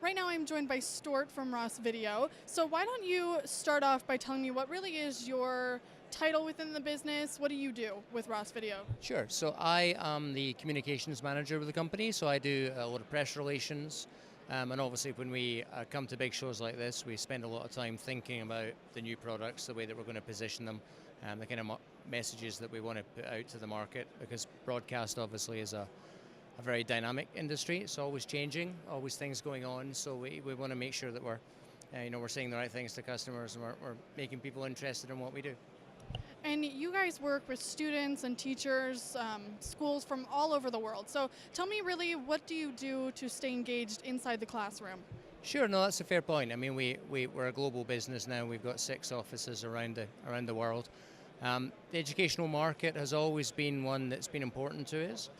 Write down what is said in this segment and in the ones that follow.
Right now I'm joined by Stuart from Ross Video. So why don't you start off by telling me what really is your title within the business? What do you do with Ross Video? Sure. So I am the communications manager with the company. So I do a lot of press relations. And obviously, when we come to big shows like this, we spend a lot of time thinking about the new products, the way that we're going to position them, the kind of messages that we want to put out to the market. Because broadcast obviously is a very dynamic industry. It's always changing, always things going on. So we want to make sure that we're saying the right things to customers and we're making people interested in what we do. And you guys work with students and teachers, schools from all over the world. So tell me really, what do you do to stay engaged inside the classroom? Sure, no, that's a fair point. I mean, we're a global business now. We've got 6 offices around the world. The educational market has always been one that's been important to us.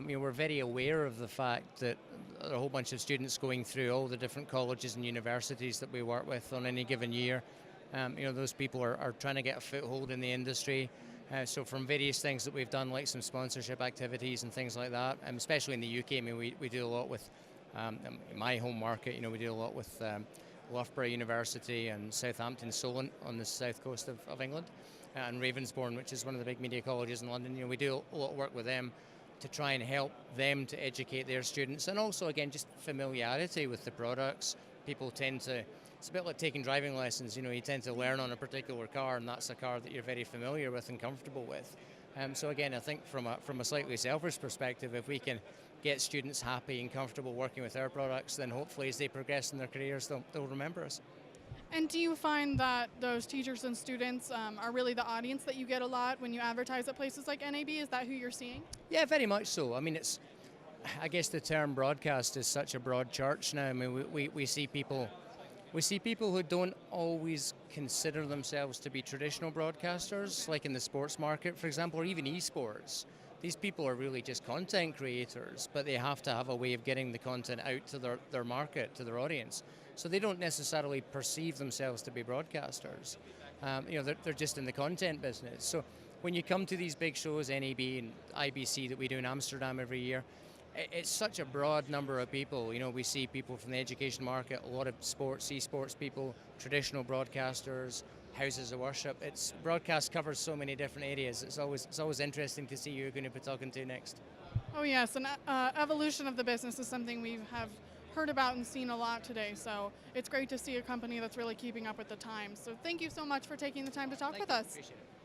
We're very aware of the fact that there are a whole bunch of students going through all the different colleges and universities that we work with on any given year. Those people are trying to get a foothold in the industry. So from various things that we've done, like some sponsorship activities and things like that, especially in the UK, I mean, we do a lot with my home market. We do a lot with Loughborough University and Southampton Solent on the south coast of England, and Ravensbourne, which is one of the big media colleges in London. We do a lot of work with them to try and help them to educate their students, and also again just familiarity with the products. People tend to, it's a bit like taking driving lessons. You tend to learn on a particular car, and that's a car that you're very familiar with and comfortable with. So again, I think from a slightly selfish perspective, if we can get students happy and comfortable working with our products, then hopefully as they progress in their careers, they'll remember us. And do you find that those teachers and students are really the audience that you get a lot when you advertise at places like NAB? Is that who you're seeing? Yeah, very much so. I mean, I guess the term broadcast is such a broad church now. I mean, we see people who don't always consider themselves to be traditional broadcasters, like in the sports market, for example, or even esports. These people are really just content creators, but they have to have a way of getting the content out to their market, to their audience. So they don't necessarily perceive themselves to be broadcasters. They're just in the content business. So when you come to these big shows, NAB and IBC that we do in Amsterdam every year, it's such a broad number of people. We see people from the education market, a lot of sports, esports people, traditional broadcasters, houses of worship. Broadcast covers so many different areas. It's always interesting to see who you're going to be talking to next. Oh yes, and evolution of the business is something we have heard about and seen a lot today. So it's great to see a company that's really keeping up with the times. So thank you so much for taking the time to talk with us. Appreciate it.